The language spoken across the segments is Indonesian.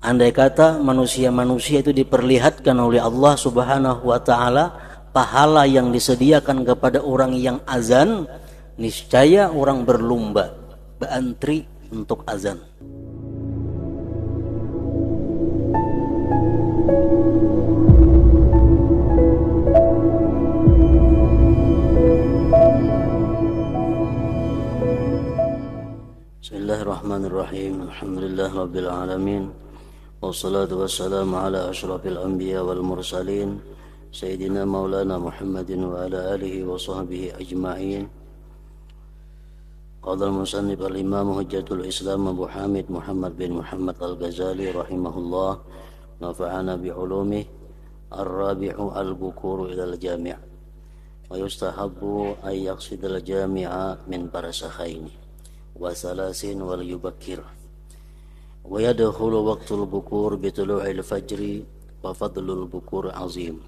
Andai kata manusia-manusia itu diperlihatkan oleh Allah Subhanahu wa taala pahala yang disediakan kepada orang yang azan, niscaya orang berlomba, berantri untuk azan. Bismillahirrahmanirrahim. Alhamdulillah rabbil alamin. Wassalatu wassalamu ala asyrafil anbiya wal mursalin Sayyidina maulana Muhammadin wa ala alihi wa sahbihi ajma'in. Qala al-musannif al-imam hujjatul islam Abu Hamid Muhammad bin Muhammad al-Ghazali rahimahullah, nafa'ana bi'ulumih. Ar-rabi'u al-bukuru ila al-jami' wa yustahabbu ay yaqsidal jami'a min parasakhaini wa salasin wal yubakkir. Wa yadkhulu waqtul bukur bi tulu'il fajri wa fadlul bukur azim.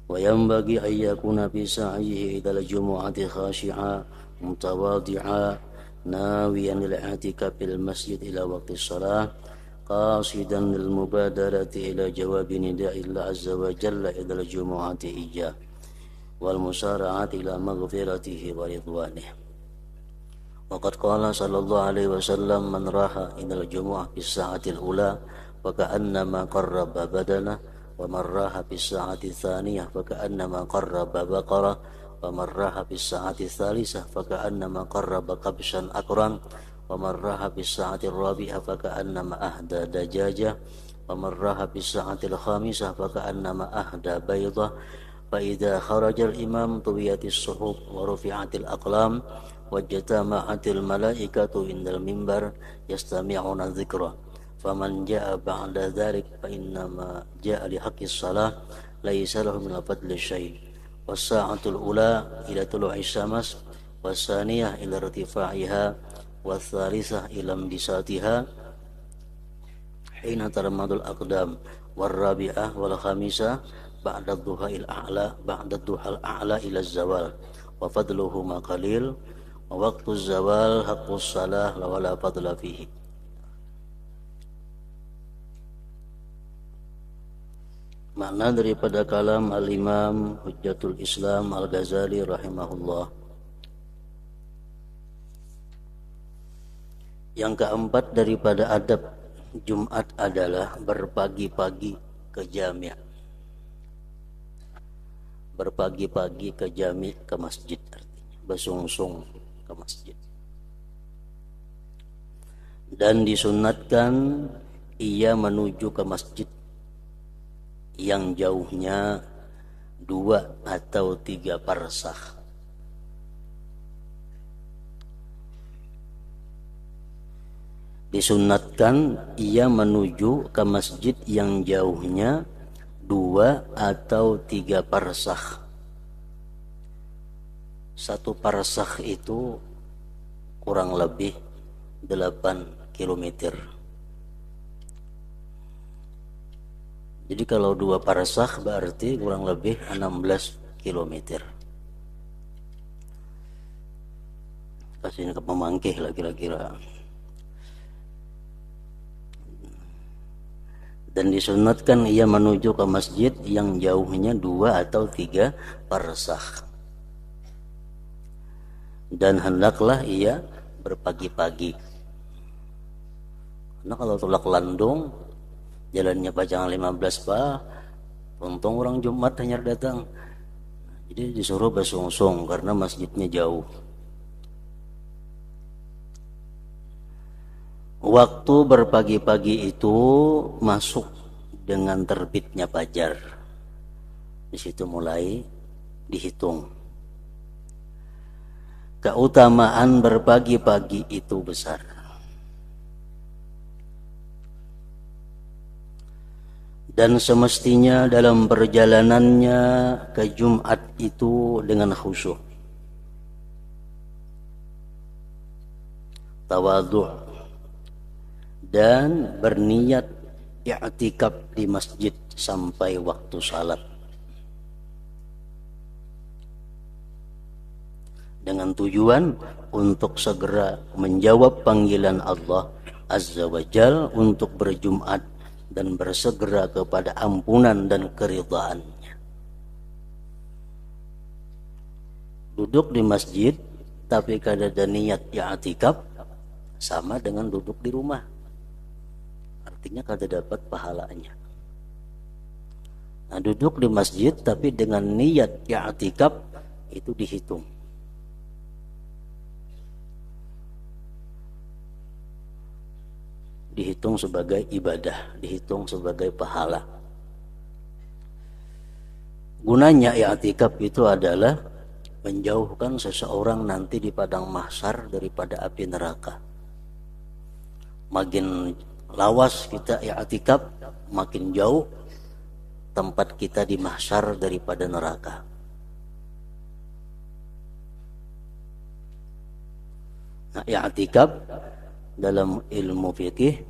Wa yanbaghi an yakuna fi sa'ihi ila al-jumu'ati khashi'a mutawadi'a nawiyan lil-i'tikaf fil masjid ila waqti shalah qasidan lil mubadarati ila jawabi nida'i Allah azza wa jalla ila al-jumu'ati iyyah wal musara'ati ila maghfiratihi wa ridwanihi. Waqad qala sallallahu alaihi wasallam man raha ilal jumu'ah bis sa'atil ula fa ka'annama qarraba badana wa man raha bis sa'ati tsaniyah fa ka'annama qarraba baqara wa man raha bis sa'ati tsalisah fa ka'annama qarraba kabshan akran wa man raha bis sa'ati rabi'ah fa ka'annama ahda dajajah wa man raha bis sa'atil khamisah fa ka'annama ahda baydah. Fa idza kharaja al imam tuwiyatis suhub wa rufi'atil aqlam wajtama'atil malaikatu indal mimbar yastami'una dzikra faman jaa'a ba'da dzalik fa innama jaa'a li haqqis shalah laisa lahu min fadli syai' was-sa'atul ula ila tulu'i syams was-saniyah ila irtifa'iha was-tsalisah ila imbisatiha hina tarmadul aqdam war-rabi'ah wal khamisah ba'da dhuha'il a'la ba'da dhuhal a'la ila az-zawal wa fadluhu ma qalil waktu zawal haqqus salah wala fadla fihi. Makna daripada kalam al-imam hujjatul islam al-Ghazali rahimahullah. Yang keempat daripada adab Jumat adalah berpagi-pagi ke jami'. Berpagi-pagi ke jami', ke masjid, artinya bersungsung ke masjid. Dan disunatkan ia menuju ke masjid yang jauhnya 2 atau 3 parsakh. Disunatkan ia menuju ke masjid yang jauhnya 2 atau 3 parsakh. 1 parsakh itu kurang lebih 8 kilometer. Jadi kalau 2 parsakh berarti kurang lebih 16 kilometer. Kasih ke pemangkih lah kira-kira. Dan disunatkan ia menuju ke masjid yang jauhnya 2 atau 3 parsakh. Dan hendaklah ia berpagi-pagi. Karena kalau tulak landung jalannya pajangan 15 pak, untung orang Jumat hanya datang. Jadi disuruh bersungsung karena masjidnya jauh. Waktu berpagi-pagi itu masuk dengan terbitnya fajar. Di situ mulai dihitung. Keutamaan berpagi-pagi itu besar. Dan semestinya dalam perjalanannya ke Jumat itu dengan khusyuk, tawadhu' dan berniat i'tikaf di masjid sampai waktu salat. Dengan tujuan untuk segera menjawab panggilan Allah Azza wa Jal untuk berjumat dan bersegera kepada ampunan dan keridhaannya. Duduk di masjid tapi kada ada niat i'tikaf sama dengan duduk di rumah. Artinya kada dapat pahalanya. Nah, duduk di masjid tapi dengan niat i'tikaf itu dihitung. Dihitung sebagai ibadah, dihitung sebagai pahala. Gunanya i'tikaf itu adalah menjauhkan seseorang nanti di padang mahsyar daripada api neraka. Makin lawas kita i'tikaf, makin jauh tempat kita di mahsyar daripada neraka. Nah, i'tikaf dalam ilmu fikih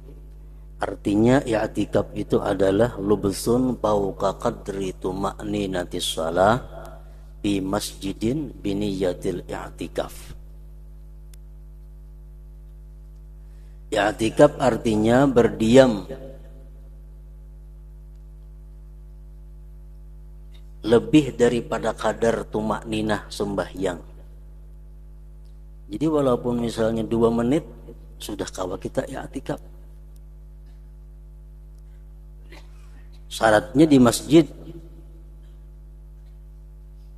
artinya i'tikaf itu adalah lubsun fauqa qadri tuma'ninatis shalah fi masjidin biniyatil i'tikaf. I'tikaf artinya berdiam lebih daripada kadar tumakninah sembahyang. Jadi walaupun misalnya 2 menit sudah kawa kita i'tikaf. Syaratnya di masjid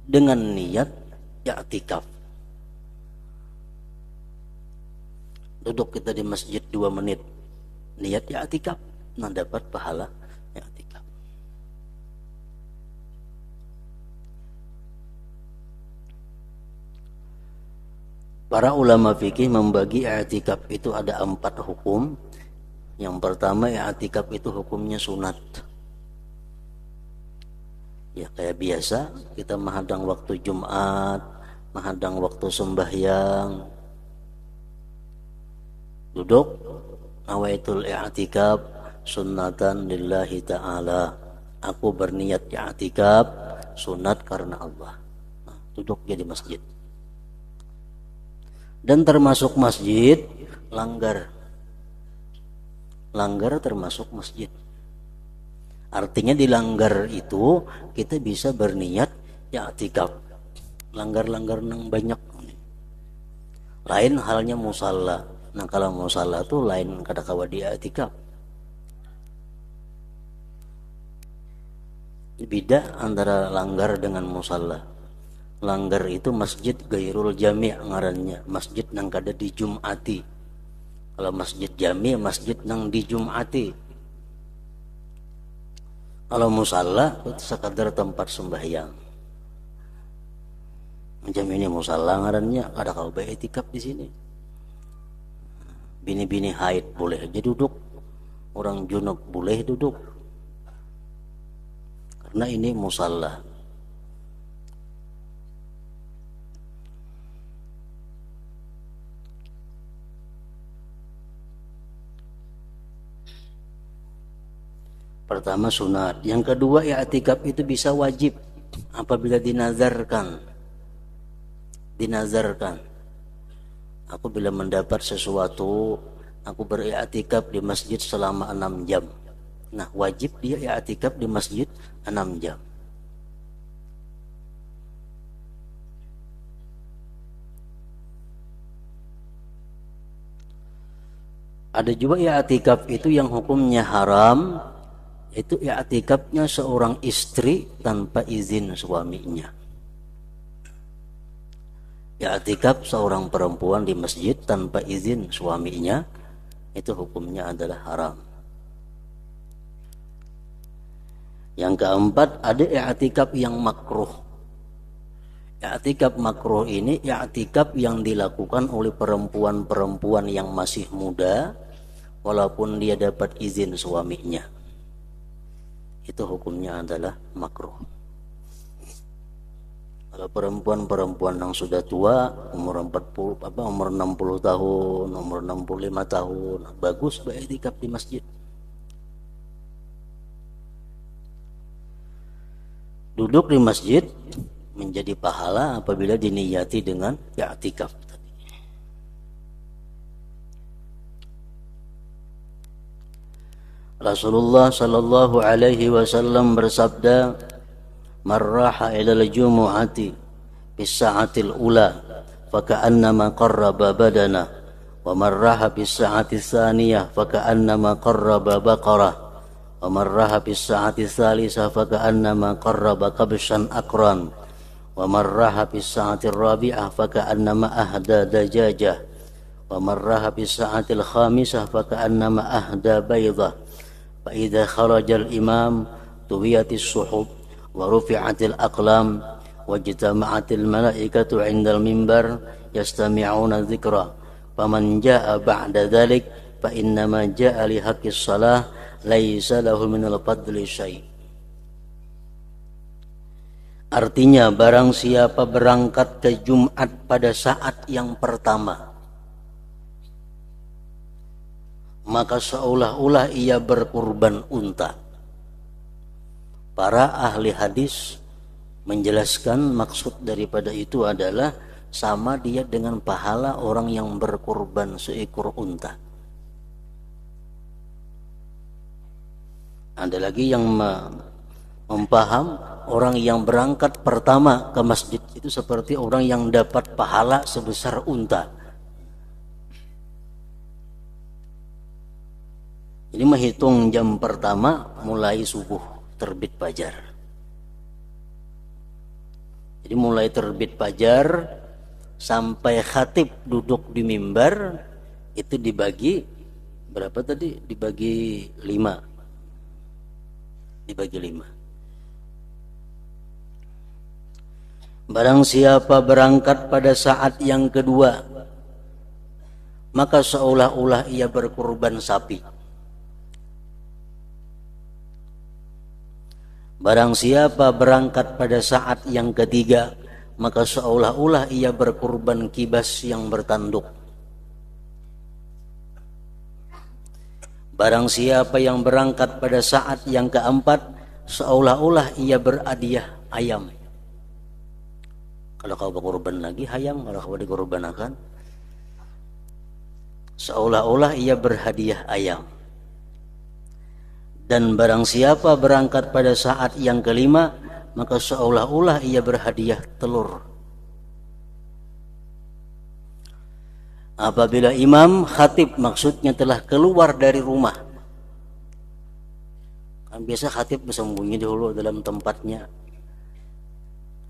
dengan niat i'tikaf. Duduk kita di masjid 2 menit, niat i'tikaf, nah dapat pahala i'tikaf. Para ulama fikih membagi i'tikaf itu ada 4 hukum. Yang pertama, i'tikaf itu hukumnya sunat. Ya kayak biasa kita menghadang waktu Jumat, menghadang waktu sembahyang, duduk nawaitul i'tikaf sunnatan lillahi ta'ala. Aku berniat i'tikaf sunat karena Allah. Nah, duduk dia di masjid. Dan termasuk masjid langgar termasuk masjid. Artinya di langgar itu kita bisa berniat i'tikaf. Langgar-langgar nang banyak. Lain halnya musalla. Nah kalau musalla itu lain kada kawa di i'tikaf. Beda antara langgar dengan musalla. Langgar itu masjid gairul jami' ngarannya, masjid nang kada di Jum'ati. Kalau masjid jami' masjid nang di Jum'ati. Kalau musalla itu sekadar tempat sembahyang. Macam ini musalla ngarannya, kada kau i'tikaf di sini. Bini-bini haid boleh aja duduk, orang junub boleh duduk. Karena ini musalla. Pertama sunat. Yang kedua i'tikaf itu bisa wajib apabila dinazarkan. Aku bila mendapat sesuatu, aku beriktikaf di masjid selama 6 jam. Nah, wajib dia i'tikaf di masjid 6 jam. Ada juga i'tikaf itu yang hukumnya haram, itu i'tikafnya seorang istri tanpa izin suaminya. I'tikaf seorang perempuan di masjid tanpa izin suaminya, itu hukumnya adalah haram. Yang keempat, ada i'tikaf yang makruh. I'tikaf makruh ini i'tikaf yang dilakukan oleh perempuan-perempuan yang masih muda walaupun dia dapat izin suaminya. Itu hukumnya adalah makruh. Kalau perempuan-perempuan yang sudah tua, umur 60 tahun, umur 65 tahun, bagus beriktikaf di masjid. Duduk di masjid menjadi pahala apabila diniyati dengan i'tikaf tadi. Rasulullah sallallahu alaihi wasallam bersabda, "Man raha ila al-jumu'ati bis sa'atil ula faka'annama qarraba badana, wa man raha bis sa'ati tsaniyah faka'annama qarraba baqarah, wa man raha bis sa'ati tsalisah faka'annama qarraba kabshan aqran, wa man raha bis sa'ati rabi'ah faka'annama ahda dajajah, wa man raha bis sa'atil khamisah faka'annama ahda baydah. فإذا خرج الإمام طويت الصحف ورفعت الأقلام واجتمعت الملائكة عند المنبر يستمعون الذكر فمن جاء بعد ذلك فإنما جاء لحق الصلاة ليس له من الفضل شيء." Artinya, barang siapa berangkat ke Jumat pada saat yang pertama, maka seolah-olah ia berkurban unta. Para ahli hadis menjelaskan maksud daripada itu adalah sama dia dengan pahala orang yang berkurban seekor unta. Ada lagi yang mempaham orang yang berangkat pertama ke masjid itu seperti orang yang dapat pahala sebesar unta. Ini menghitung jam pertama mulai subuh terbit fajar. Jadi mulai terbit fajar sampai khatib duduk di mimbar itu dibagi berapa tadi? Dibagi 5. Dibagi 5. Barang siapa berangkat pada saat yang kedua, maka seolah-olah ia berkurban sapi. Barang siapa berangkat pada saat yang ketiga, maka seolah-olah ia berkurban kibas yang bertanduk. Barang siapa yang berangkat pada saat yang keempat, seolah-olah ia berhadiah ayam. Kalau kau berkurban lagi ayam, kalau kau dikurbanakan, seolah-olah ia berhadiah ayam. Dan barang siapa berangkat pada saat yang kelima, maka seolah-olah ia berhadiah telur. Apabila imam khatib maksudnya telah keluar dari rumah, kan biasa khatib bersembunyi dulu dalam tempatnya.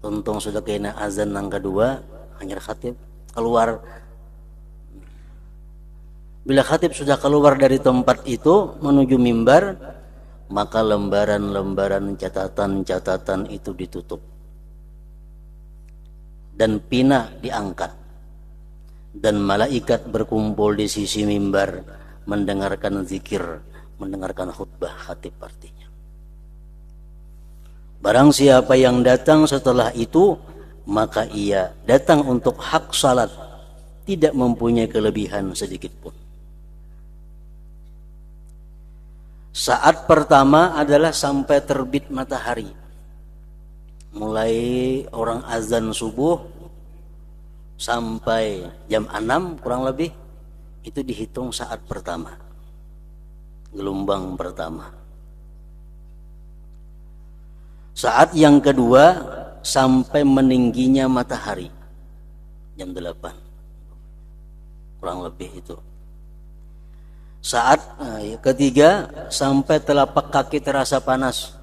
Tuntung sudah kena azan yang kedua, hanya khatib keluar. Bila khatib sudah keluar dari tempat itu menuju mimbar, maka lembaran-lembaran catatan-catatan itu ditutup dan pina diangkat, dan malaikat berkumpul di sisi mimbar mendengarkan zikir, mendengarkan khutbah khatib artinya. Barang siapa yang datang setelah itu, maka ia datang untuk hak salat, tidak mempunyai kelebihan sedikit pun. Saat pertama adalah sampai terbit matahari. Mulai orang azan subuh sampai jam 6 kurang lebih, itu dihitung saat pertama, gelombang pertama. Saat yang kedua sampai meningginya matahari, jam 8 kurang lebih itu. Saat ketiga sampai telapak kaki terasa panas,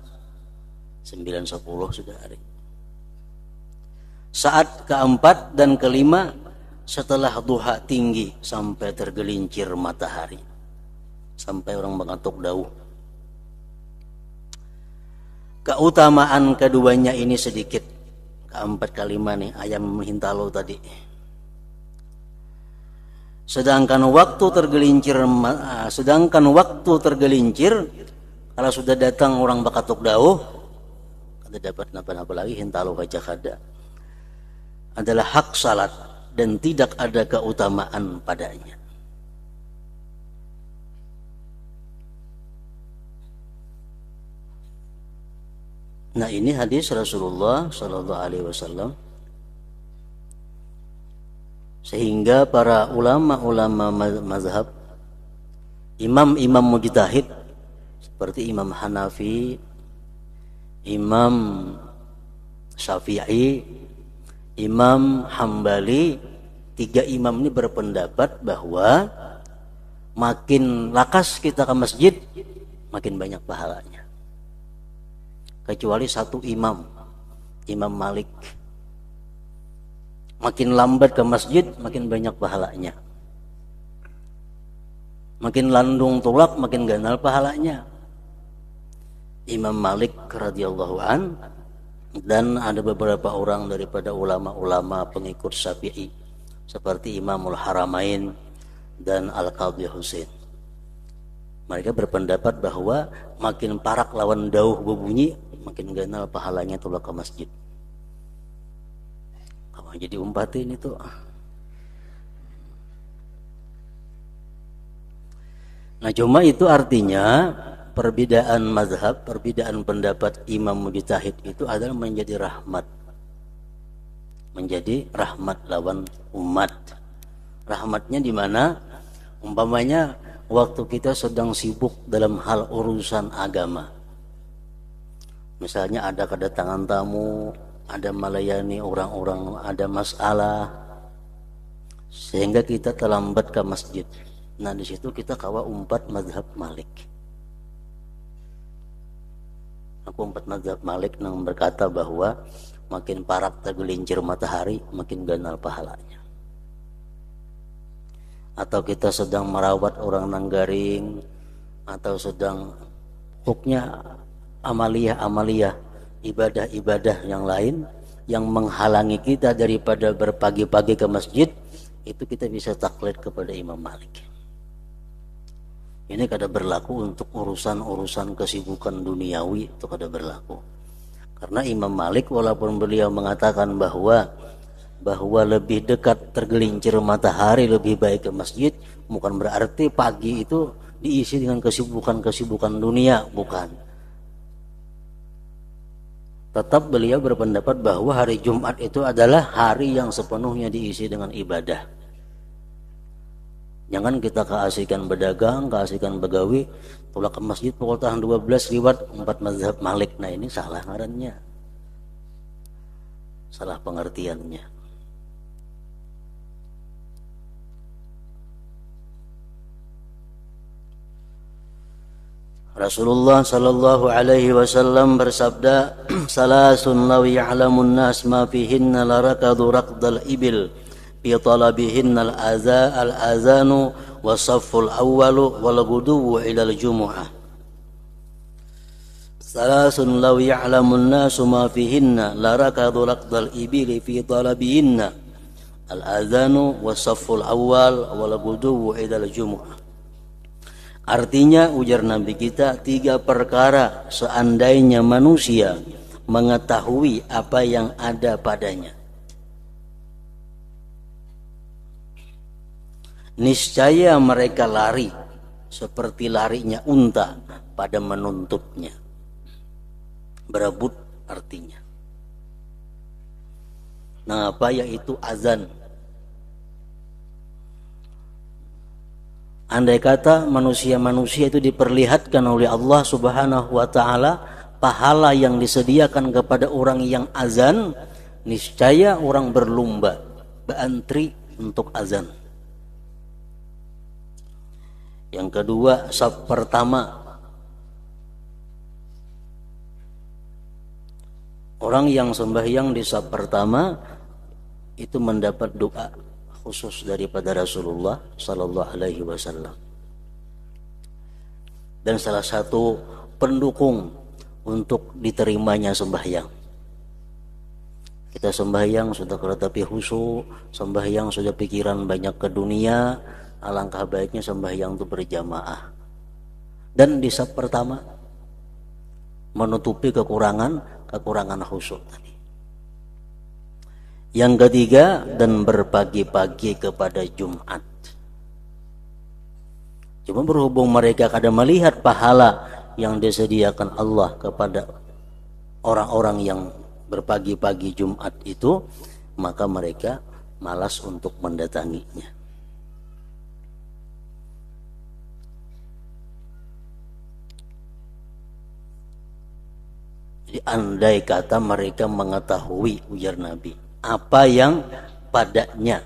9.10 sudah hari. Saat keempat dan kelima setelah duha tinggi sampai tergelincir matahari, sampai orang mengantuk dauh. Keutamaan keduanya ini sedikit. Keempat kelima nih ayam hintalo tadi. Sedangkan waktu tergelincir kalau sudah datang orang bakatuk dauh, kada dapat napa-napa lagi hintalo baca kada, adalah hak salat dan tidak ada keutamaan padanya. Nah, ini hadis Rasulullah sallallahu alaihi wasallam. Sehingga para ulama-ulama mazhab, imam-imam mujtahid seperti Imam Hanafi, Imam Syafi'i, Imam Hambali. Tiga imam ini berpendapat bahwa makin lakas kita ke masjid, makin banyak pahalanya. Kecuali satu imam, Imam Malik. Makin lambat ke masjid, makin banyak pahalanya. Makin landung tulak, makin ganal pahalanya. Imam Malik radhiyallahu an, dan ada beberapa orang daripada ulama-ulama pengikut Syafi'i seperti Imamul Haramain dan Al-Qadhi Husain. Mereka berpendapat bahwa makin parak lawan dauh berbunyi, makin ganal pahalanya tulak ke masjid. Kamu jadi umpatin itu. Nah, cuma itu artinya perbedaan mazhab, perbedaan pendapat imam mujtahid itu adalah menjadi rahmat. Menjadi rahmat lawan umat. Rahmatnya di mana? Umpamanya waktu kita sedang sibuk dalam hal urusan agama. Misalnya ada kedatangan tamu, ada melayani orang-orang, ada masalah, sehingga kita terlambat ke masjid. Nah, di situ kita kawa umpat mazhab Malik. Aku umpat mazhab Malik yang berkata bahwa makin parak tergelincir matahari, makin ganal pahalanya. Atau kita sedang merawat orang nanggaring, atau sedang huknya amaliyah-amaliyah, ibadah-ibadah yang lain yang menghalangi kita daripada berpagi-pagi ke masjid, itu kita bisa taklid kepada Imam Malik. Ini kada berlaku untuk urusan-urusan kesibukan duniawi, itu kada berlaku. Karena Imam Malik walaupun beliau mengatakan bahwa lebih dekat tergelincir matahari lebih baik ke masjid, bukan berarti pagi itu diisi dengan kesibukan-kesibukan dunia, bukan. Tetap beliau berpendapat bahwa hari Jumat itu adalah hari yang sepenuhnya diisi dengan ibadah. Jangan kita keasikan berdagang, keasikan begawi, tulak ke masjid pukul tahun 12 liwat 4 mazhab Malik. Nah, ini salah ngarannya, salah pengertiannya. Rasulullah sallallahu alaihi wasallam bersabda, salasun law ya'lamun nas ma fihinna larakadu raqdal ibil fi talabihinna al-azanu wasafful awwalu wal ghuduwu ila al-jumu'ah. Salasun law ya'lamun nasu ma fihinna larakadu raqdal ibili fi talabihinna al-azanu wasafful awwal wal ghuduwu ila al-jumu'ah. Artinya, ujar Nabi kita, 3 perkara seandainya manusia mengetahui apa yang ada padanya, niscaya mereka lari seperti larinya unta pada menuntutnya. Berebut artinya. Nah, apa yaitu azan? Andai kata manusia-manusia itu diperlihatkan oleh Allah Subhanahu wa ta'ala pahala yang disediakan kepada orang yang azan, niscaya orang berlomba, berantri untuk azan. Yang kedua, saf pertama. Orang yang sembahyang di saf pertama itu mendapat doa khusus daripada Rasulullah sallallahu alaihi wasallam. Dan salah satu pendukung untuk diterimanya sembahyang. Kita sembahyang sudah keretapi khusyuk, sembahyang sudah pikiran banyak ke dunia, alangkah baiknya sembahyang itu berjamaah. Dan di saf pertama menutupi kekurangan khusyuk tadi. Yang ketiga, dan berpagi-pagi kepada Jumat. Cuma berhubung mereka kadang melihat pahala yang disediakan Allah kepada orang-orang yang berpagi-pagi Jumat itu, maka mereka malas untuk mendatanginya. Jadi andai kata mereka mengetahui, ujar Nabi, apa yang padanya.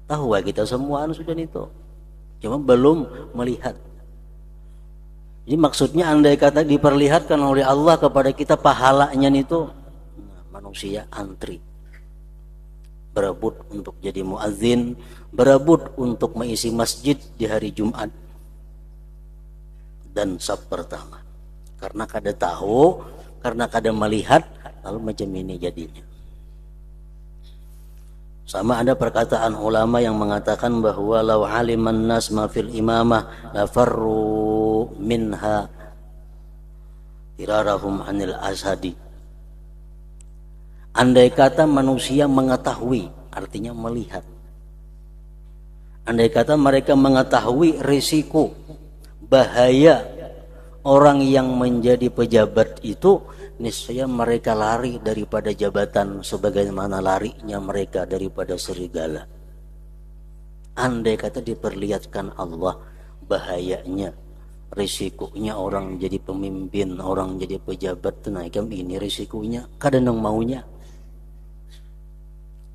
Tahu kita semua sudah itu, cuma belum melihat. Jadi maksudnya andai kata diperlihatkan oleh Allah kepada kita pahalanya itu, manusia antri, berebut untuk jadi muadzin, berebut untuk mengisi masjid di hari Jumat dan saf pertama. Karena kada tahu, karena kada melihat, lalu macam ini jadinya. Sama ada perkataan ulama yang mengatakan bahwa law aliman nas ma fil imamah la farru minha tirarahum anil ashadi. Andai kata manusia mengetahui, artinya melihat. Andai kata mereka mengetahui risiko, bahaya orang yang menjadi pejabat itu, niscaya mereka lari daripada jabatan sebagaimana larinya mereka daripada serigala. Andai kata diperlihatkan Allah bahayanya, risikonya orang jadi pemimpin, orang jadi pejabat, tenaga ini risikonya, kadang maunya.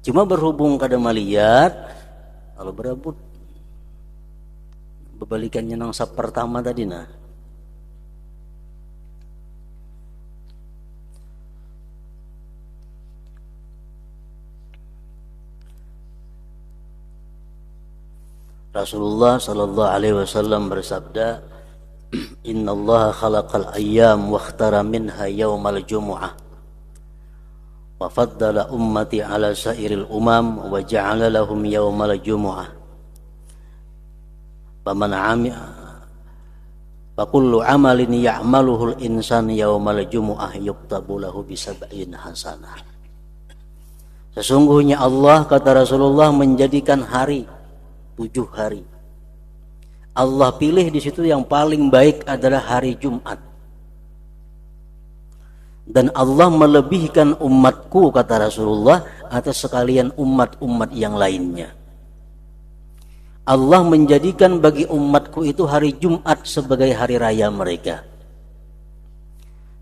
Cuma berhubung kada melihat, kalau berebut. Berbalikannya nang sap pertama tadi nah. Rasulullah sallallahu alaihi wasallam bersabda, "Innallaha khalaqal ayyam wa ikhtara minha yaumal jumu'ah wa faddala ummati ala sairil umam wa ja'ala lahum yaumal jumu'ah. Faman 'amila fa kullu 'amalin ya'maluhul insan yaumal jumu'ah yuktabu lahu bi sab'in hasanah." Sesungguhnya Allah, kata Rasulullah, menjadikan hari 7 hari. Allah pilih di situ yang paling baik adalah hari Jumat. Dan Allah melebihkan umatku, kata Rasulullah, atas sekalian umat-umat yang lainnya. Allah menjadikan bagi umatku itu hari Jumat sebagai hari raya mereka.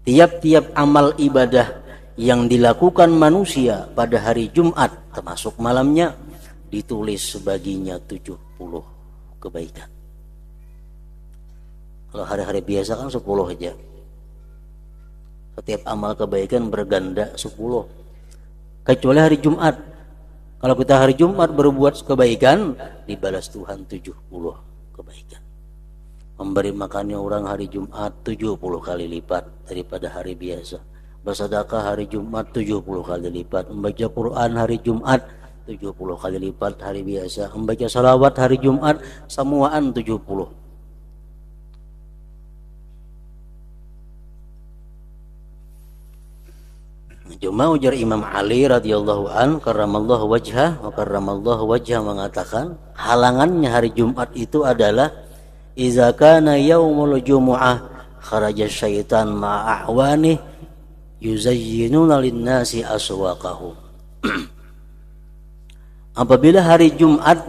Tiap-tiap amal ibadah yang dilakukan manusia pada hari Jumat, termasuk malamnya, ditulis baginya 70 kebaikan. Kalau hari-hari biasa kan 10 aja. Setiap amal kebaikan berganda 10. Kecuali hari Jumat. Kalau kita hari Jumat berbuat kebaikan, dibalas Tuhan 70 kebaikan. Memberi makannya orang hari Jumat 70 kali lipat daripada hari biasa. Bersedekah hari Jumat 70 kali lipat. Membaca Quran hari Jumat 70 kali lipat hari biasa. Membaca salawat hari Jumat semuaan 70. Cuma ujar Imam Ali radhiyallahu an karramallahu wajhah wa karramallahu wajhah mengatakan, halangannya hari Jumat itu adalah iza kana yaumul jumu'ah kharaja syaitan ma'ahwani yuzayyinuna lin-nasi aswaqahum. Apabila hari Jumat,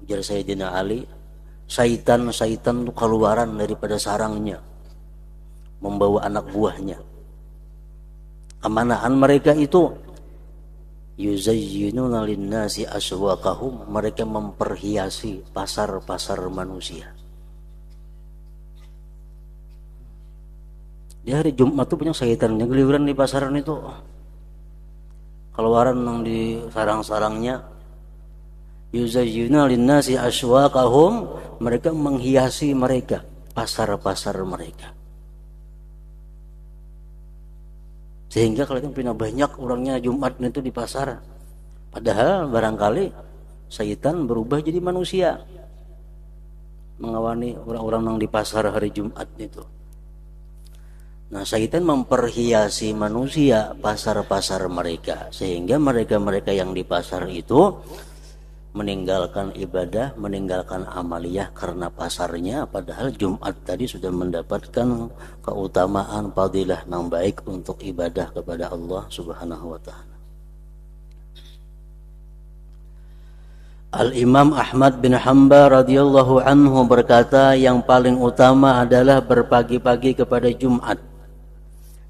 ujar Sayyidina Ali, syaitan itu keluaran daripada sarangnya, membawa anak buahnya. Kemanaan mereka itu? Yuzayyinuna lin-nasi aswaqahum, mereka memperhiasi pasar-pasar manusia. Di hari Jumat itu punya syaitan yang geliweran di pasaran itu. Keluaran yang di sarang-sarangnya. Yuzayyinuna lin-nasi aswaqahum, mereka menghiasi mereka, pasar-pasar mereka. Sehingga kelihatan punya banyak orangnya Jumat itu di pasar. Padahal barangkali syaitan berubah jadi manusia, mengawani orang-orang yang di pasar hari Jumat itu. Nah, syaitan memperhiasi manusia, pasar-pasar mereka, sehingga mereka-mereka yang di pasar itu meninggalkan ibadah, meninggalkan amaliyah karena pasarnya, padahal Jumat tadi sudah mendapatkan keutamaan fadilah yang baik untuk ibadah kepada Allah Subhanahu wa taala. Al-Imam Ahmad bin Hanbal radhiyallahu anhu berkata, yang paling utama adalah berpagi-pagi kepada Jumat.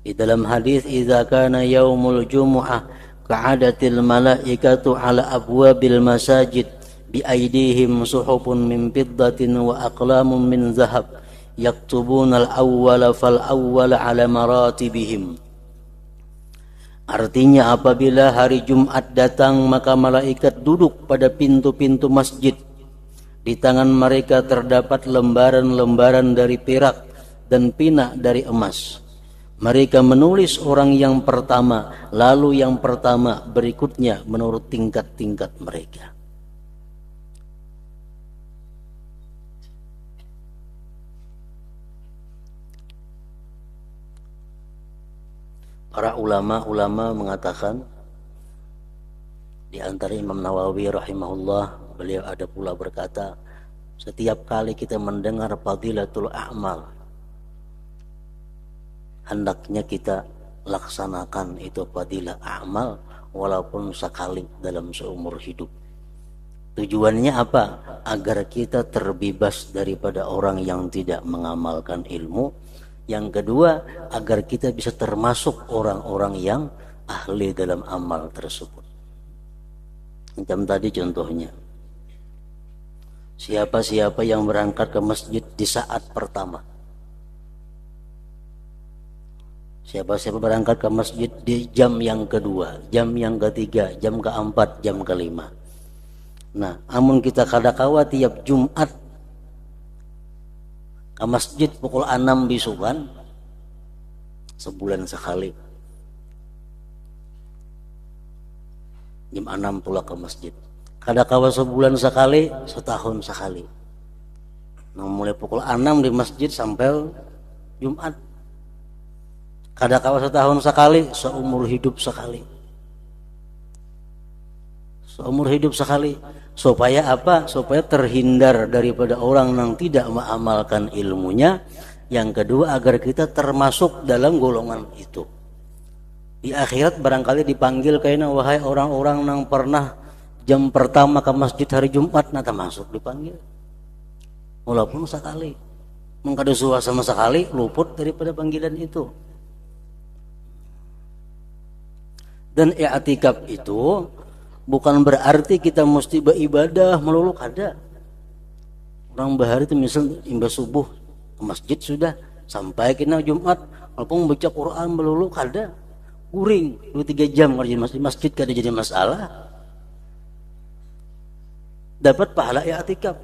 Di dalam hadis, idza kana yaumul jumu'ah ka'adatil malaikatu ala abwabil masajid bi aydihim suhufun min fiddatin wa aqlamun min zahab yaktubuna al-awwala fal awwala ala maratibihim. Artinya apabila hari Jumat datang, maka malaikat duduk pada pintu-pintu masjid. Di tangan mereka terdapat lembaran-lembaran dari perak dan pinak dari emas. Mereka menulis orang yang pertama, lalu yang pertama, berikutnya menurut tingkat-tingkat mereka. Para ulama mengatakan, di antara Imam Nawawi rahimahullah, beliau ada pula berkata, setiap kali kita mendengar fadilatul a'mal, hendaknya kita laksanakan itu fadilah amal walaupun sekali dalam seumur hidup. Tujuannya apa? Agar kita terbebas daripada orang yang tidak mengamalkan ilmu. Yang kedua, agar kita bisa termasuk orang-orang yang ahli dalam amal tersebut. Macam tadi contohnya, siapa-siapa yang berangkat ke masjid di saat pertama, siapa-siapa berangkat ke masjid di jam yang kedua, jam yang ketiga, jam keempat, jam kelima. Nah, amun kita kadakawa tiap Jumat ke masjid pukul 6 bisukan, sebulan sekali. Jam 6 pula ke masjid. Kadakawa sebulan sekali, setahun sekali. Nah, mulai pukul 6 di masjid sampai Jumat. Kadakawa setahun sekali, seumur hidup sekali. Seumur hidup sekali. Supaya apa? Supaya terhindar daripada orang yang tidak mengamalkan ilmunya. Yang kedua, agar kita termasuk dalam golongan itu. Di akhirat barangkali dipanggil kayaknya, wahai orang-orang yang pernah jam pertama ke masjid hari Jumat, nah termasuk dipanggil. Walaupun sekali. Mengkadu sama sekali, luput daripada panggilan itu. Dan i'tikaf itu bukan berarti kita mesti beribadah melulu, kada. Orang bahari itu misal imbas subuh ke masjid sudah, sampai kena Jumat walaupun baca Quran melulu, kada. Guring 2-3 jam kerja di masjid kada jadi masalah. Dapat pahala i'tikaf.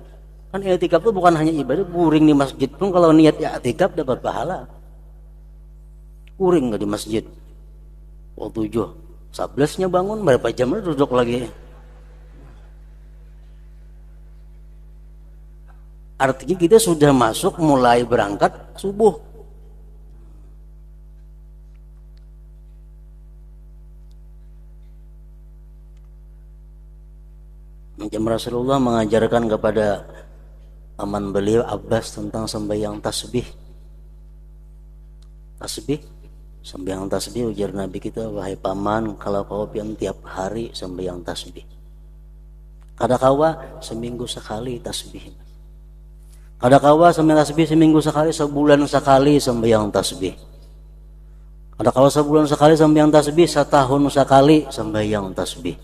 Kan i'tikaf itu bukan hanya ibadah, guring di masjid pun kalau niat i'tikaf dapat pahala. Guring di masjid. Waktu 11-nya bangun, berapa jam duduk lagi. Artinya kita sudah masuk, mulai berangkat subuh. Macam Rasulullah mengajarkan kepada paman beliau Abbas tentang sembahyang tasbih. Sembahyang tasbih, ujar Nabi kita, wahai paman, kalau kau pian tiap hari sembahyang tasbih. Kadakawa seminggu sekali tasbih. Kadakawa sembahyang tasbih seminggu sekali, sebulan sekali sembahyang tasbih. Kadakawa sebulan sekali sembahyang tasbih, setahun sekali sembahyang tasbih.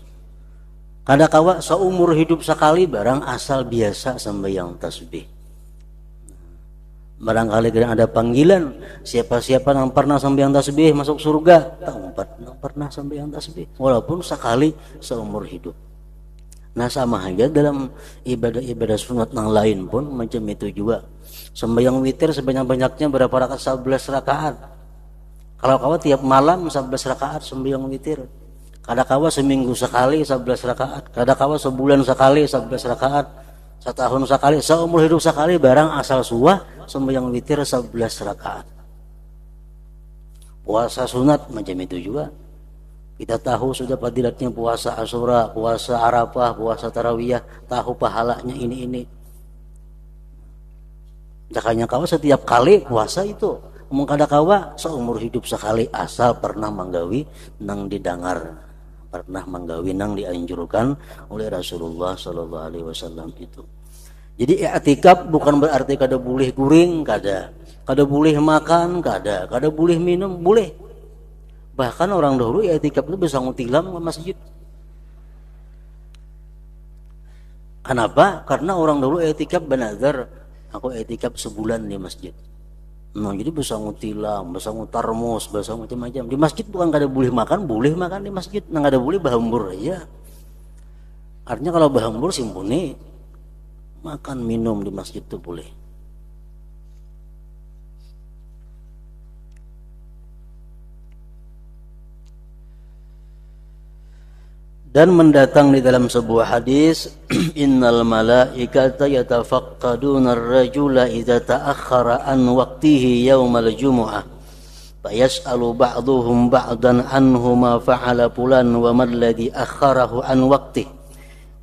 Kadakawa seumur hidup sekali, barang asal biasa sembahyang tasbih. Barangkali kadang ada panggilan, siapa-siapa yang pernah sembahyang tasbih masuk surga. Tak pernah sembahyang tasbih, walaupun sekali seumur hidup. Nah, sama aja dalam ibadah-ibadah sunat yang lain pun macam itu juga. Sembahyang witir sebanyak-banyaknya berapa rakaat? 11 rakaat. Kalau kawa tiap malam 11 rakaat sembahyang witir. Kadakawa seminggu sekali 11 rakaat. Kadakawa sebulan sekali 11 rakaat. Setahun sekali, seumur hidup sekali, barang asal suah sembahyang witir 11 rakaat. Puasa sunat macam itu juga. Kita tahu sudah fadilatnya puasa Asyura, puasa Arafah, puasa Tarawiyah, tahu pahalanya ini. Jakanya kawa setiap kali puasa itu, mengkada kawa seumur hidup sekali, asal pernah menggawi nang didangar, pernah menggawi nang dianjurkan oleh Rasulullah Sallallahu Alaihi Wasallam itu. Jadi i'tikaf bukan berarti kada boleh guring, kada boleh makan, kada boleh minum, boleh. Bahkan orang dahulu i'tikaf itu bisa ngutilam ke masjid. Kenapa? Karena orang dahulu i'tikaf benazar, aku i'tikaf sebulan di masjid. Nah, jadi bisa ngutilam, bisa ngutarmus, bisa macam-macam. Di masjid bukan kada boleh makan di masjid. Nah, kada boleh bahambur aja. Artinya kalau bahambur simpuni, makan minum di masjid itu boleh. Dan mendatang di dalam sebuah hadis, innal malaikata yatafaqqaduna ar-rajula idza ta'akhkhara an waqtihi yaumal jumu'ah fayas'alu ba'dhuhum ba'dan anhu ma fa'ala fulan wa man ladzi akhkharahu an waqtihi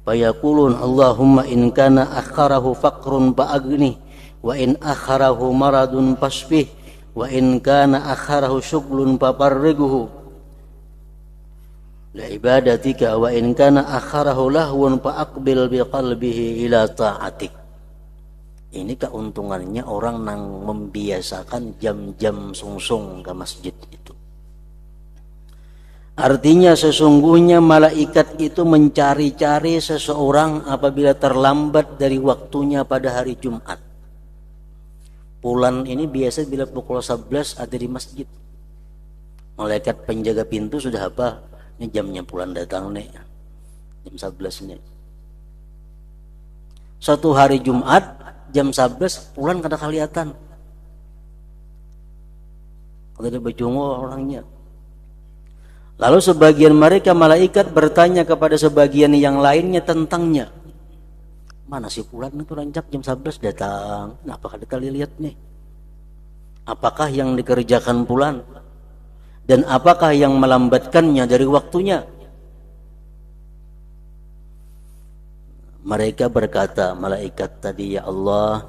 fayaqulun Allahumma in kana akhkharahu faqrun fa'agni wa in akhkharahu maradun fasfih wa in kana akhkharahu syughlun faparrighu la ibadatika wa in kana akharahu lahwun fa aqbil biqalbihi ila ta'atik. Ini keuntungannya orang yang membiasakan jam-jam sungsung ke masjid itu. Artinya sesungguhnya malaikat itu mencari-cari seseorang apabila terlambat dari waktunya pada hari Jumat. Pulan ini biasa bila pukul 11 ada di masjid. Malaikat penjaga pintu sudah apa? Ini jamnya pulang datang nih, jam 11 nih. Suatu hari Jumat jam 11 pulang kada kelihatan, kada bejungo orangnya. Lalu sebagian mereka malaikat bertanya kepada sebagian yang lainnya tentangnya. Mana si pulang itu rancak jam 11 datang, kenapa kada kali lihat nih? Apakah yang dikerjakan pulang? Dan apakah yang melambatkannya dari waktunya? Mereka berkata, malaikat tadi, ya Allah,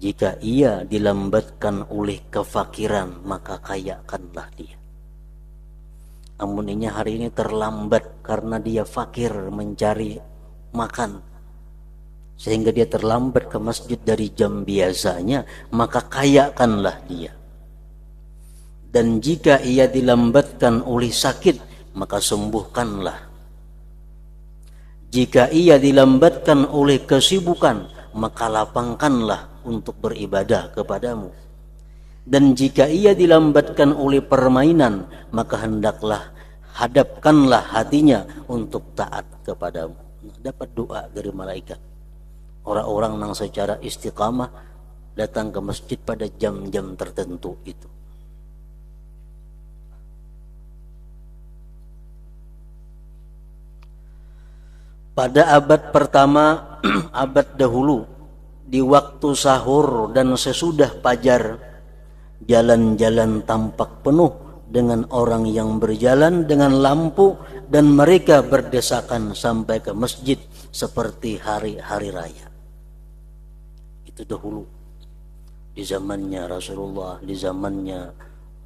jika ia dilambatkan oleh kefakiran, maka kayakanlah dia. Amuninya hari ini terlambat karena dia fakir mencari makan, sehingga dia terlambat ke masjid dari jam biasanya, maka kayakanlah dia. Dan jika ia dilambatkan oleh sakit, maka sembuhkanlah. Jika ia dilambatkan oleh kesibukan, maka lapangkanlah untuk beribadah kepadamu. Dan jika ia dilambatkan oleh permainan, maka hendaklah hadapkanlah hatinya untuk taat kepadamu. Dapat doa dari malaikat. Orang-orang yang secara istiqamah datang ke masjid pada jam-jam tertentu itu. Pada abad pertama, abad dahulu, di waktu sahur dan sesudah fajar, jalan-jalan tampak penuh dengan orang yang berjalan dengan lampu dan mereka berdesakan sampai ke masjid seperti hari-hari raya. Itu dahulu, di zamannya Rasulullah, di zamannya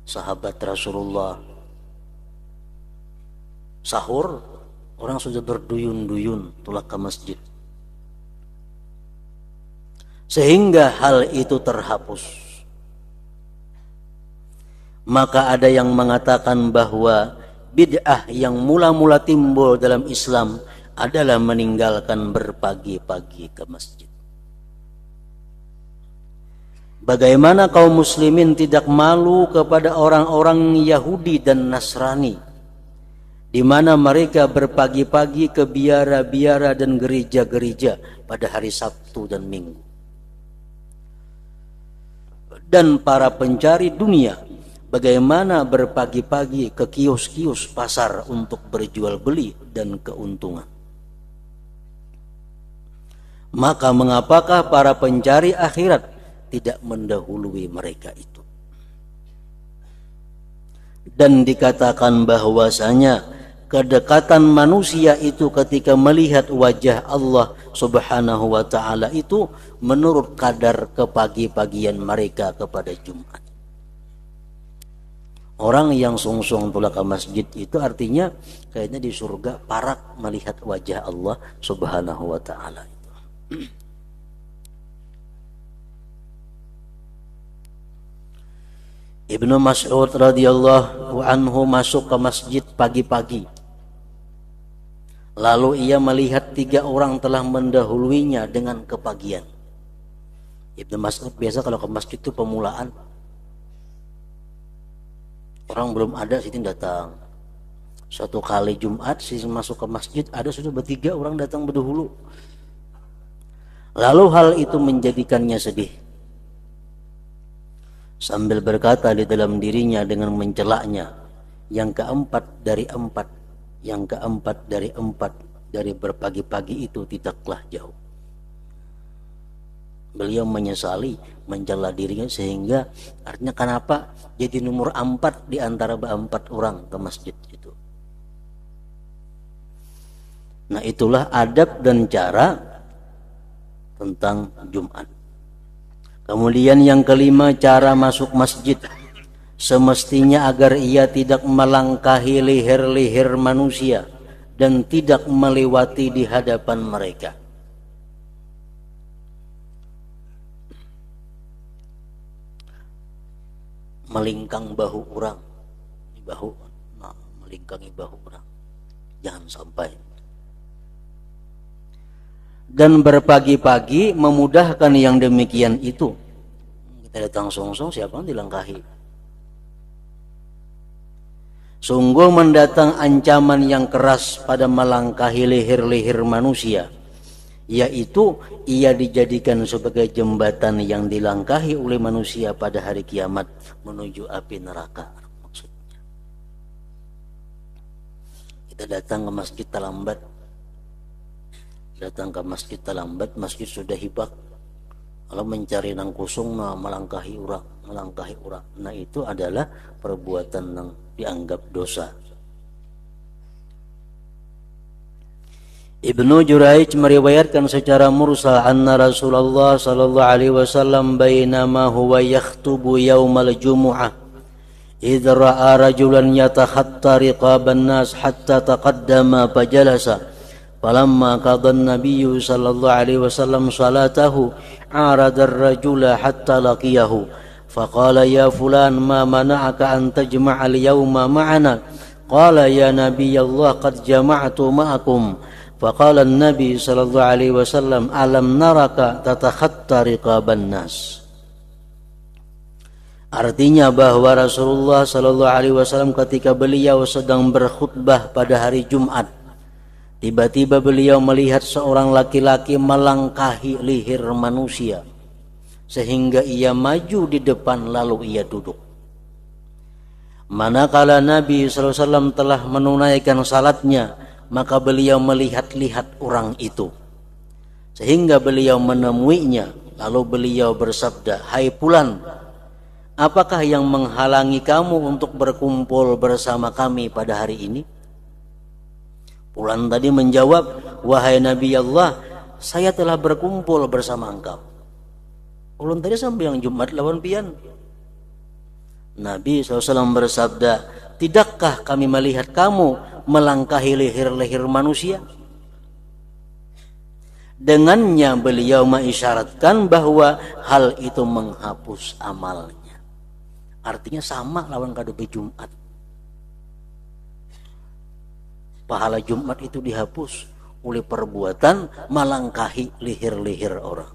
sahabat Rasulullah. Sahur, orang sudah berduyun-duyun tulak ke masjid. Sehingga hal itu terhapus. Maka ada yang mengatakan bahwa bid'ah yang mula-mula timbul dalam Islam adalah meninggalkan berpagi-pagi ke masjid. Bagaimana kaum muslimin tidak malu kepada orang-orang Yahudi dan Nasrani, di mana mereka berpagi-pagi ke biara-biara dan gereja-gereja pada hari Sabtu dan Minggu. Dan para pencari dunia, bagaimana berpagi-pagi ke kios-kios pasar untuk berjual beli dan keuntungan. Maka mengapakah para pencari akhirat tidak mendahului mereka itu? Dan dikatakan bahwasanya kedekatan manusia itu ketika melihat wajah Allah Subhanahu wa ta'ala itu menurut kadar kepagi-pagian mereka kepada Jumat. Orang yang sungsung tulak ke masjid itu artinya kayaknya di surga parak melihat wajah Allah Subhanahu wa ta'ala itu. Ibnu Mas'ud radhiyallahu anhu masuk ke masjid pagi-pagi. Lalu ia melihat 3 orang telah mendahuluinya dengan kepagian. Ibnu Mas'ud biasa kalau ke masjid itu pemulaan. Orang belum ada situ datang. Suatu kali Jumat sih masuk ke masjid, ada sudah 3 orang datang berdahulu. Lalu hal itu menjadikannya sedih. Sambil berkata di dalam dirinya dengan mencelaknya, yang keempat dari 4 dari berpagi-pagi itu tidaklah jauh. Beliau menyesali, mencela dirinya, sehingga artinya kenapa jadi nomor 4 di antara 4 orang ke masjid itu. Nah, itulah adab dan cara tentang Jumat. Kemudian yang kelima, cara masuk masjid. Semestinya agar ia tidak melangkahi leher-leher manusia dan tidak melewati di hadapan mereka. Melingkang bahu orang, melingkangi bahu orang, jangan sampai. Dan berpagi-pagi memudahkan yang demikian itu. Kita datang song-song, siapa yang dilangkahi? Sungguh mendatang ancaman yang keras pada melangkahi leher-leher manusia, yaitu ia dijadikan sebagai jembatan yang dilangkahi oleh manusia pada hari kiamat menuju api neraka. Maksudnya kita datang ke masjid terlambat, masjid sudah hibak, kalau mencari nang kusung melangkahi orang. Nah, itu adalah perbuatan yang dianggap dosa. Ibnu Jurayj meriwayatkan secara mursal anna Rasulullah sallallahu alaihi wasallam bainama huwa yakhtubu yaumal jumu'ah idh ra'a rajulan yatakhatta riqaban nas hatta taqaddama fajalasa falamma qada an-nabiyyu sallallahu alaihi wasallam salatahu arada ar-rajula hatta laqiyahu faqala ya fulan ma mana'aka an tajma'a al-yawma ma'ana qala ya nabiyallah qad jama'tu ma'akum faqala an-nabi sallallahu alaihi wasallam alam naraka tatakhatta riqaban nas. Artinya bahwa Rasulullah sallallahu alaihi wasallam ketika beliau sedang berkhutbah pada hari Jumat, tiba-tiba beliau melihat seorang laki-laki melangkahi leher manusia sehingga ia maju di depan lalu ia duduk. Manakala Nabi sallallahu alaihi wasallam telah menunaikan salatnya, maka beliau melihat-lihat orang itu sehingga beliau menemuinya, lalu beliau bersabda, "Hai fulan, apakah yang menghalangi kamu untuk berkumpul bersama kami pada hari ini?" Fulan tadi menjawab, "Wahai Nabi Allah, saya telah berkumpul bersama engkau." Fulan tadi sampai yang Jumat lawan pian. Nabi SAW bersabda, "Tidakkah kami melihat kamu melangkahi leher-leher manusia?" Dengannya beliau mengisyaratkan bahwa hal itu menghapus amalnya. Artinya sama lawan kadobe Jumat. Pahala Jumat itu dihapus oleh perbuatan melangkahi leher-leher orang.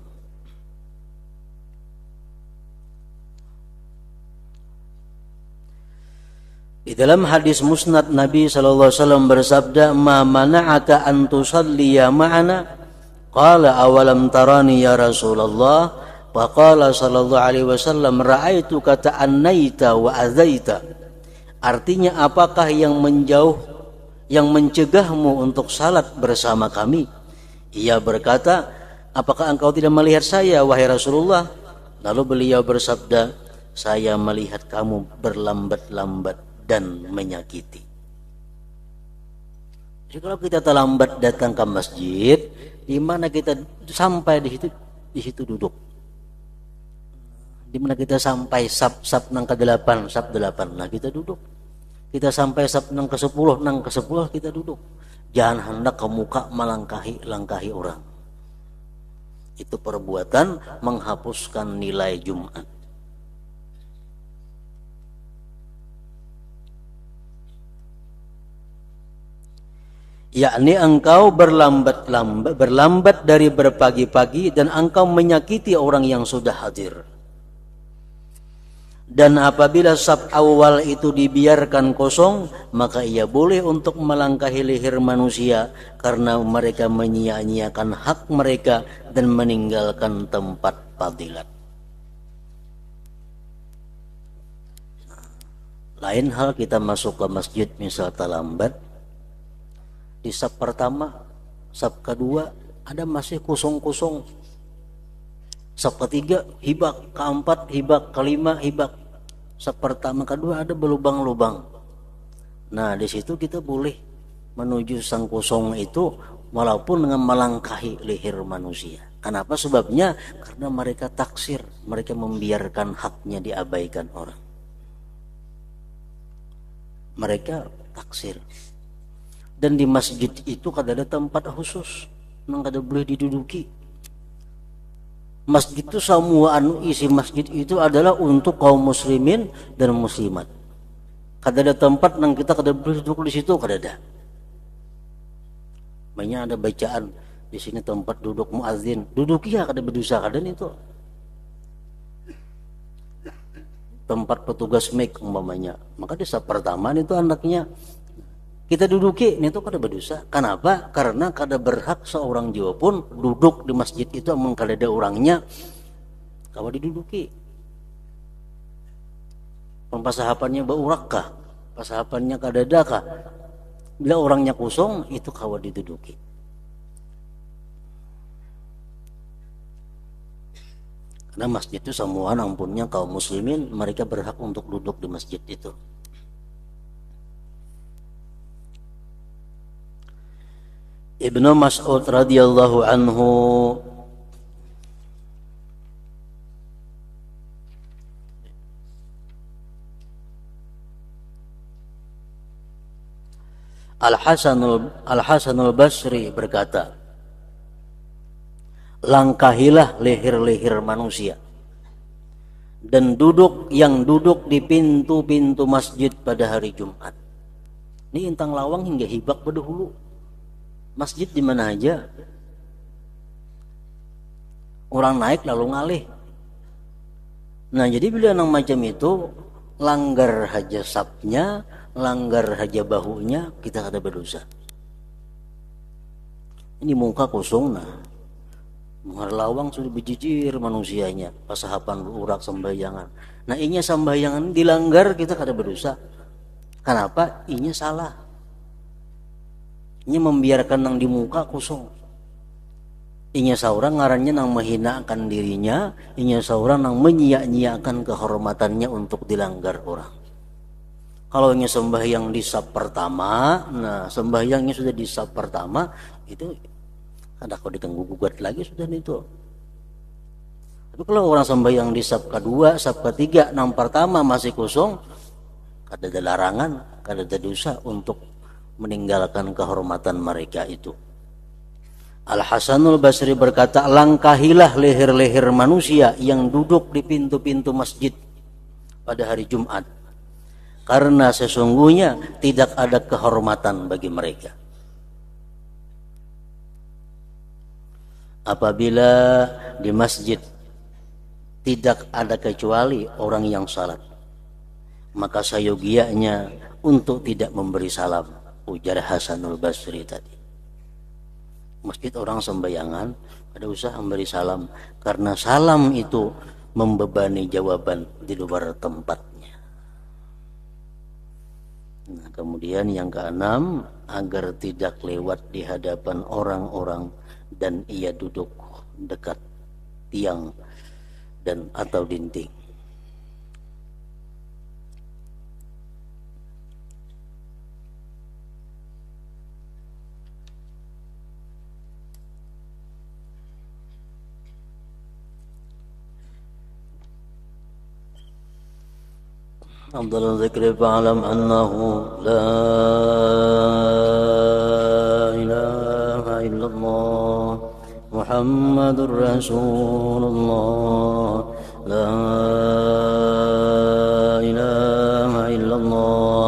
Di dalam hadis musnad Nabi sallallahu alaihi wasallam bersabda, "Ma mana'aka an tusalliya ma'ana?" Qala awalam tarani ya Rasulullah? Faqala sallallahu alaihi wasallam, "Ra'aituka ta'annaita wa azaita." Artinya, apakah yang mencegahmu untuk salat bersama kami? Ia berkata, "Apakah engkau tidak melihat saya, wahai Rasulullah?" Lalu beliau bersabda, "Saya melihat kamu berlambat-lambat dan menyakiti." Jadi kalau kita terlambat datang ke masjid, di mana kita sampai di situ duduk. Di mana kita sampai sab nang ke-8, sab 8, nah kita duduk. Kita sampai sab nang ke-10, nang ke-10 kita duduk. Jangan hendak ke muka melangkahi orang. Itu perbuatan menghapuskan nilai Jumat. yakni engkau berlambat dari berpagi-pagi dan engkau menyakiti orang yang sudah hadir. Dan apabila saf awal itu dibiarkan kosong, maka ia boleh untuk melangkahi leher manusia karena mereka menyia-nyiakan hak mereka dan meninggalkan tempat fadilat. Lain hal kita masuk ke masjid misal terlambat, di saf pertama, saf kedua ada masih kosong-kosong. Saf ketiga hibak, keempat hibak, kelima hibak. Saf pertama kedua ada berlubang-lubang. Nah, di situ kita boleh menuju sang kosong itu walaupun dengan melangkahi leher manusia. Kenapa? Sebabnya karena mereka taksir, mereka membiarkan haknya diabaikan orang. Mereka taksir. Dan di masjid itu kada ada tempat khusus, nang kada boleh diduduki. Masjid itu semua isi masjid itu adalah untuk kaum muslimin dan muslimat. Kada ada tempat nang kita kada boleh duduk di situ, kada ada. Banyak ada bacaan di sini tempat duduk muadzin, duduk ya kada berdosa kada itu. Tempat petugas mic umpamanya. Maka di saf pertama itu anaknya kita duduki, itu kada berdosa. Kenapa? Karena kada berhak seorang jiwa pun duduk di masjid itu amung kada ada orangnya, kawa diduduki. Pasahapannya baurak kah? Pasahapannya kada ada kah? Bila orangnya kosong, itu kawa diduduki. Karena masjid itu semua ampunnya kaum muslimin, mereka berhak untuk duduk di masjid itu. Ibnu Mas'ud radhiyallahu anhu Al-Hasanul Basri berkata, langkahilah leher-leher manusia dan yang duduk di pintu-pintu masjid pada hari Jumat. Ini intang lawang hingga hibak pada hulu. Masjid di mana aja orang naik lalu ngalih. Nah, jadi bila yang macam itu langgar haja sapnya, langgar haja bahunya, kita kada berdosa. Ini muka kosong nah. Muhar lawang sudah bejijir manusianya, pasahapan urak sembayangan. Nah, inya sembayangan dilanggar kita kada berdosa. Kenapa? Inya salah. Inya membiarkan nang di muka kosong. Inya seorang ngarannya nang menghinakan dirinya, inya seorang nang menyia-nyiakan kehormatannya untuk dilanggar orang. Kalau inya sembahyang di saf pertama, nah sembahyangnya sudah di saf pertama, itu ada kau diganggu gugat lagi sudah itu. Tapi kalau orang sembahyang di saf kedua, saf ketiga, nang pertama masih kosong, kada ada larangan, kada ada dosa untuk meninggalkan kehormatan mereka itu. Al-Hasanul Basri berkata, langkahilah leher-leher manusia yang duduk di pintu-pintu masjid pada hari Jumat, karena sesungguhnya tidak ada kehormatan bagi mereka. Apabila di masjid tidak ada kecuali orang yang salat, maka sayogianya untuk tidak memberi salam, ujar Hasanul Basri tadi. Masjid orang sembayangan, ada usaha memberi salam, karena salam itu membebani jawaban di luar tempatnya. Nah, kemudian yang keenam, agar tidak lewat di hadapan orang-orang dan ia duduk dekat tiang dan atau dinding. أفضل الذكر فاعلم أنه لا إله إلا الله محمد رسول الله لا إله إلا الله